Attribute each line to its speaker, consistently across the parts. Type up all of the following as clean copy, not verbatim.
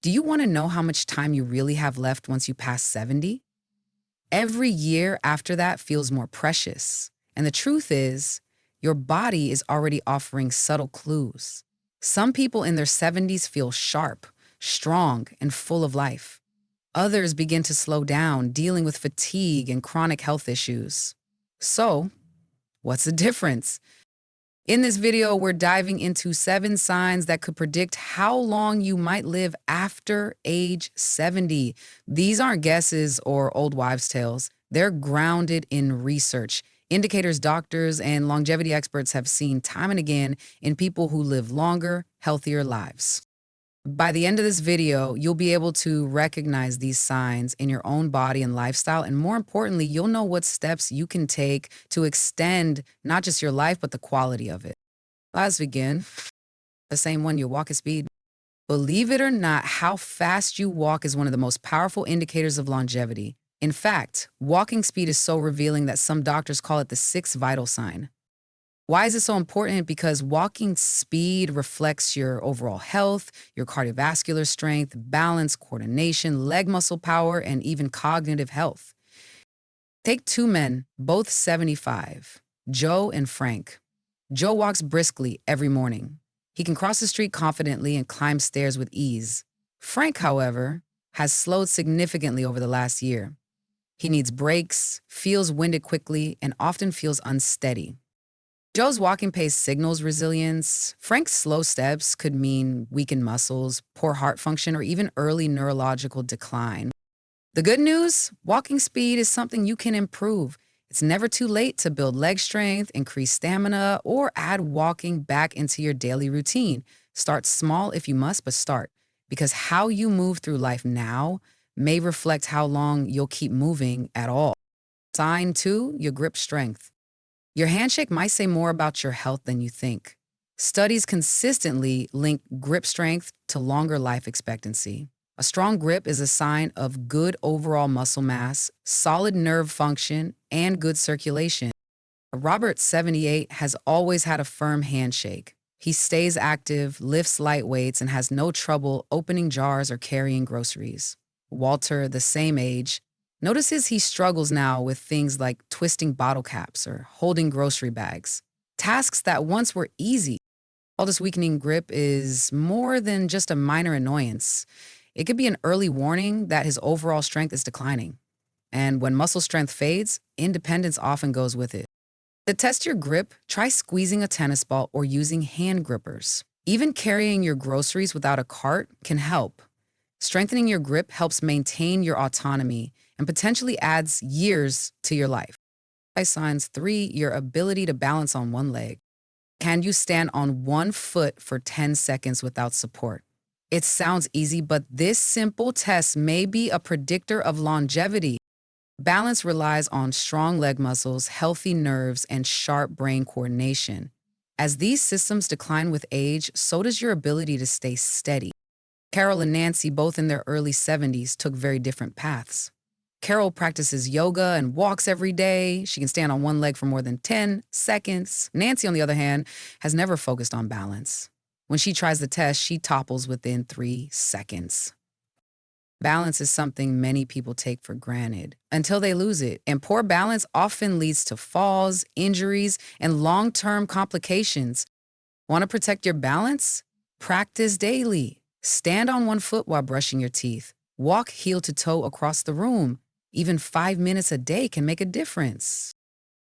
Speaker 1: Do you want to know how much time you really have left once you pass 70? Every year after that feels more precious. And the truth is, your body is already offering subtle clues. Some people in their 70s feel sharp, strong, and full of life. Others begin to slow down, dealing with fatigue and chronic health issues. So, what's the difference? In this video, we're diving into 7 signs that could predict how long you might live after age 70. These aren't guesses or old wives' tales. They're grounded in research, indicators doctors and longevity experts have seen time and again in people who live longer, healthier lives. By the end of this video, you'll be able to recognize these signs in your own body and lifestyle. And more importantly, you'll know what steps you can take to extend not just your life, but the quality of it. Let's begin. The same one, you walk at speed. Believe it or not, how fast you walk is one of the most powerful indicators of longevity. In fact, walking speed is so revealing that some doctors call it the 6th vital sign. Why is it so important? Because walking speed reflects your overall health, your cardiovascular strength, balance, coordination, leg muscle power, and even cognitive health. Take 2 men, both 75, Joe and Frank. Joe walks briskly every morning. He can cross the street confidently and climb stairs with ease. Frank, however, has slowed significantly over the last year. He needs breaks, feels winded quickly, and often feels unsteady. Joe's walking pace signals resilience. Frank's slow steps could mean weakened muscles, poor heart function, or even early neurological decline. The good news, walking speed is something you can improve. It's never too late to build leg strength, increase stamina, or add walking back into your daily routine. Start small if you must, but start. Because how you move through life now may reflect how long you'll keep moving at all. Sign 2, your grip strength. Your handshake might say more about your health than you think. Studies consistently link grip strength to longer life expectancy. A strong grip is a sign of good overall muscle mass, solid nerve function, and good circulation. Robert, 78, has always had a firm handshake. He stays active, lifts light weights, and has no trouble opening jars or carrying groceries. Walter, the same age, notices he struggles now with things like twisting bottle caps or holding grocery bags. Tasks that once were easy. All this weakening grip is more than just a minor annoyance. It could be an early warning that his overall strength is declining. And when muscle strength fades, independence often goes with it. To test your grip, try squeezing a tennis ball or using hand grippers. Even carrying your groceries without a cart can help. Strengthening your grip helps maintain your autonomy and potentially adds years to your life. By signs 3, your ability to balance on one leg. Can you stand on one foot for 10 seconds without support? It sounds easy, but this simple test may be a predictor of longevity. Balance relies on strong leg muscles, healthy nerves, and sharp brain coordination. As these systems decline with age, so does your ability to stay steady. Carol and Nancy, both in their early 70s, took very different paths. Carol practices yoga and walks every day. She can stand on one leg for more than 10 seconds. Nancy, on the other hand, has never focused on balance. When she tries the test, she topples within 3 seconds. Balance is something many people take for granted until they lose it, and poor balance often leads to falls, injuries, and long-term complications. Want to protect your balance? Practice daily. Stand on one foot while brushing your teeth. Walk heel to toe across the room. Even 5 minutes a day can make a difference.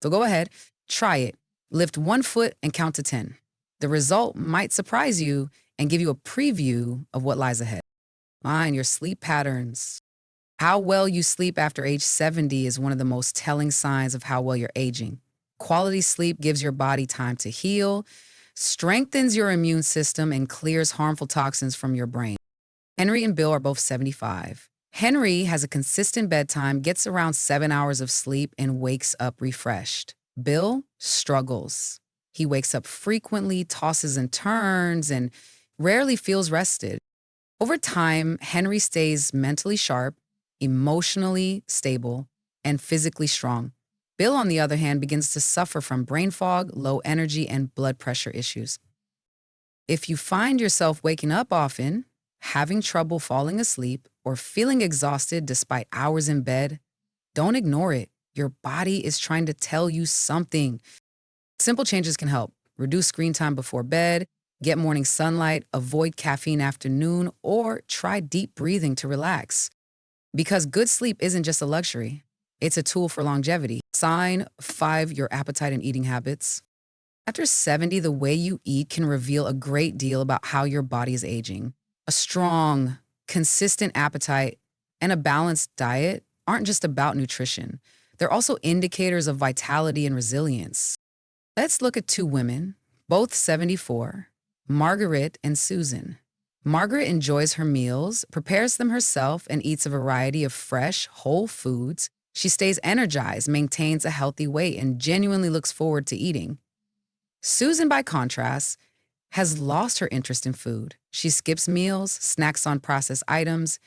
Speaker 1: So go ahead, try it. Lift one foot and count to 10. The result might surprise you and give you a preview of what lies ahead. Your sleep patterns. How well you sleep after age 70 is one of the most telling signs of how well you're aging. Quality sleep gives your body time to heal, strengthens your immune system, and clears harmful toxins from your brain. Henry and Bill are both 75. Henry has a consistent bedtime, gets around 7 hours of sleep, and wakes up refreshed. Bill struggles. He wakes up frequently, tosses and turns, and rarely feels rested. Over time, Henry stays mentally sharp, emotionally stable, and physically strong. Bill, on the other hand, begins to suffer from brain fog, low energy, and blood pressure issues. If you find yourself waking up often, having trouble falling asleep, or feeling exhausted despite hours in bed, don't ignore it. Your body is trying to tell you something. Simple changes can help. Reduce screen time before bed, get morning sunlight, avoid caffeine after noon, or try deep breathing to relax. Because good sleep isn't just a luxury, it's a tool for longevity. Sign 5, your appetite and eating habits. After 70, the way you eat can reveal a great deal about how your body is aging. A strong, consistent appetite and a balanced diet aren't just about nutrition. They're also indicators of vitality and resilience. Let's look at 2 women, both 74, Margaret and Susan. Margaret enjoys her meals, prepares them herself, and eats a variety of fresh, whole foods. She stays energized, maintains a healthy weight, and genuinely looks forward to eating. Susan, by contrast, has lost her interest in food. She skips meals, snacks on processed items,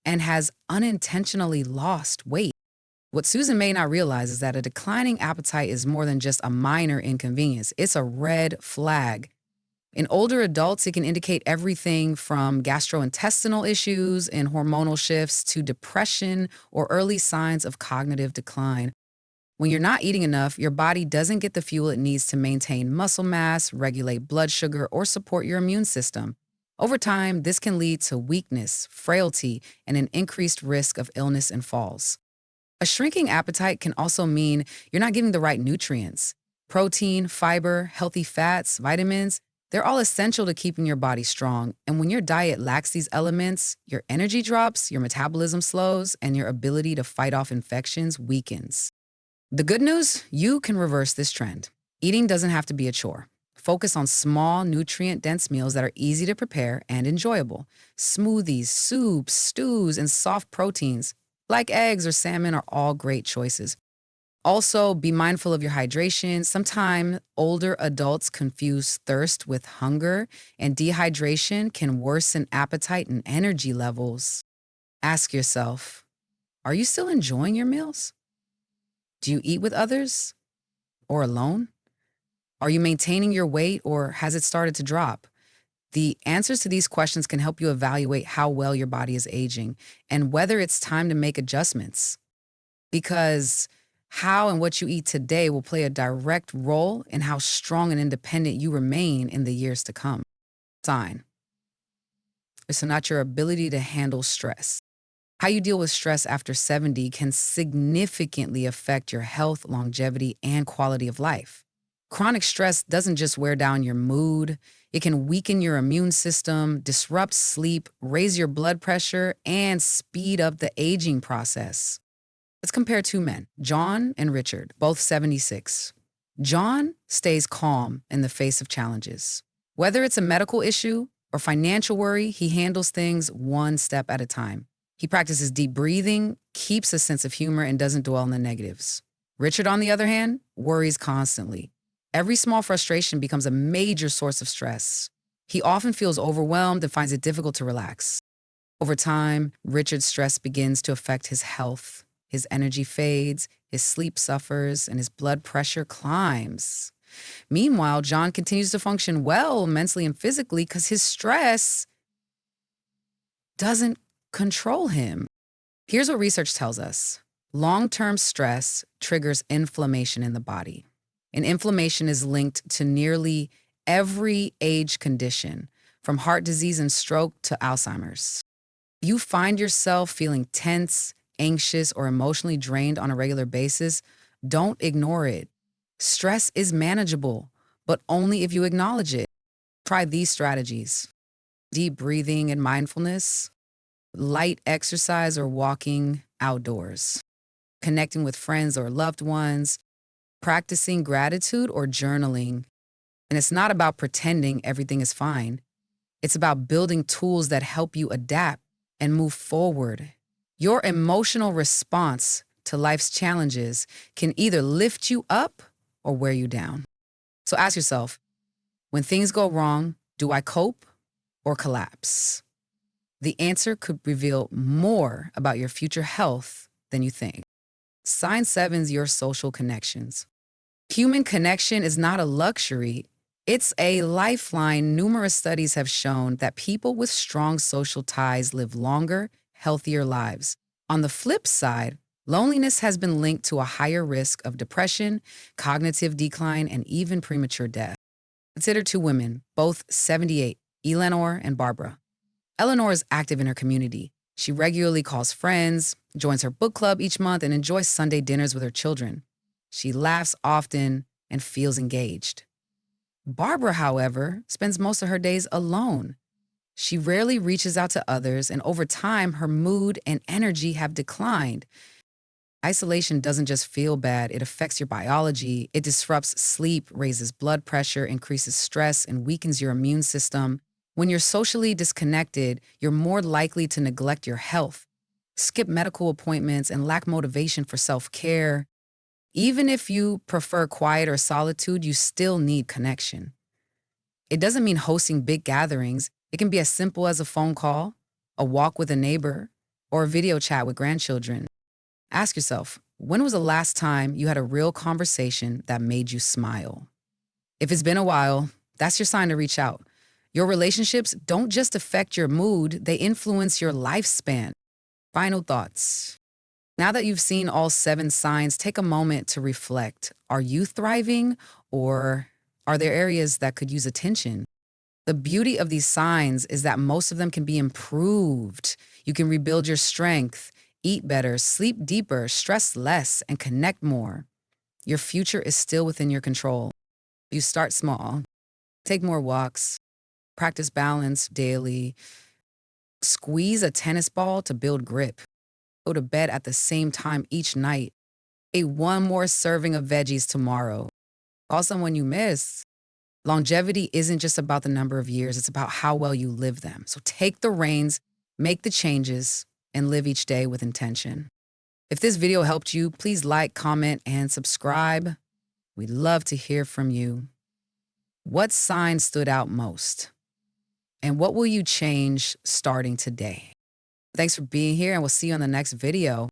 Speaker 1: and has unintentionally lost weight. What Susan may not realize is that a declining appetite is more than just a minor inconvenience. It's a red flag. In older adults, it can indicate everything from gastrointestinal issues and hormonal shifts to depression or early signs of cognitive decline. When you're not eating enough, your body doesn't get the fuel it needs to maintain muscle mass, regulate blood sugar, or support your immune system. Over time, this can lead to weakness, frailty, and an increased risk of illness and falls. A shrinking appetite can also mean you're not getting the right nutrients. Protein, fiber, healthy fats, vitamins, they're all essential to keeping your body strong. And when your diet lacks these elements, your energy drops, your metabolism slows, and your ability to fight off infections weakens. The good news, you can reverse this trend. Eating doesn't have to be a chore. Focus on small, nutrient-dense meals that are easy to prepare and enjoyable. Smoothies, soups, stews, and soft proteins, like eggs or salmon, are all great choices. Also, be mindful of your hydration. Sometimes older adults confuse thirst with hunger, and dehydration can worsen appetite and energy levels. Ask yourself, are you still enjoying your meals? Do you eat with others or alone? Are you maintaining your weight or has it started to drop? The answers to these questions can help you evaluate how well your body is aging and whether it's time to make adjustments. Because how and what you eat today will play a direct role in how strong and independent you remain in the years to come. Sign. It's not your ability to handle stress. How you deal with stress after 70 can significantly affect your health, longevity, and quality of life. Chronic stress doesn't just wear down your mood, it can weaken your immune system, disrupt sleep, raise your blood pressure, and speed up the aging process. Let's compare 2 men, John and Richard, both 76. John stays calm in the face of challenges. Whether it's a medical issue or financial worry, he handles things one step at a time. He practices deep breathing, keeps a sense of humor, and doesn't dwell on the negatives. Richard, on the other hand, worries constantly. Every small frustration becomes a major source of stress. He often feels overwhelmed and finds it difficult to relax. Over time, Richard's stress begins to affect his health. His energy fades, his sleep suffers, and his blood pressure climbs. Meanwhile, John continues to function well mentally and physically because his stress doesn't control him. Here's what research tells us. Long-term stress triggers inflammation in the body. And inflammation is linked to nearly every age condition, from heart disease and stroke to Alzheimer's. You find yourself feeling tense, anxious, or emotionally drained on a regular basis, don't ignore it. Stress is manageable, but only if you acknowledge it. Try these strategies: deep breathing and mindfulness, light exercise or walking outdoors, connecting with friends or loved ones, practicing gratitude or journaling. And it's not about pretending everything is fine. It's about building tools that help you adapt and move forward. Your emotional response to life's challenges can either lift you up or wear you down. So ask yourself, when things go wrong, do I cope or collapse? The answer could reveal more about your future health than you think. Sign 7's your social connections. Human connection is not a luxury, It's a lifeline. Numerous studies have shown that people with strong social ties live longer, healthier lives. On the flip side, loneliness has been linked to a higher risk of depression, cognitive decline, and even premature death. Consider two women, both 78, Eleanor and Barbara. Eleanor is active in her community. She regularly calls friends, joins her book club each month, and enjoys Sunday dinners with her children. She laughs often and feels engaged. Barbara, however, spends most of her days alone. She rarely reaches out to others, and over time, her mood and energy have declined. Isolation doesn't just feel bad, it affects your biology. It disrupts sleep, raises blood pressure, increases stress, and weakens your immune system. When you're socially disconnected, you're more likely to neglect your health, skip medical appointments, and lack motivation for self care. Even if you prefer quiet or solitude, you still need connection. It doesn't mean hosting big gatherings. It can be as simple as a phone call, a walk with a neighbor, or a video chat with grandchildren. Ask yourself, when was the last time you had a real conversation that made you smile? If it's been a while, that's your sign to reach out. Your relationships don't just affect your mood, they influence your lifespan. Final thoughts. Now that you've seen all 7 signs, take a moment to reflect. Are you thriving, or are there areas that could use attention? The beauty of these signs is that most of them can be improved. You can rebuild your strength, eat better, sleep deeper, stress less, and connect more. Your future is still within your control. You start small. Take more walks. Practice balance daily. Squeeze a tennis ball to build grip. Go to bed at the same time each night. Eat one more serving of veggies tomorrow. Call someone you miss. Longevity isn't just about the number of years, it's about how well you live them. So take the reins, make the changes, and live each day with intention. If this video helped you, please like, comment, and subscribe. We'd love to hear from you. What sign stood out most? And what will you change starting today? Thanks for being here, and we'll see you on the next video.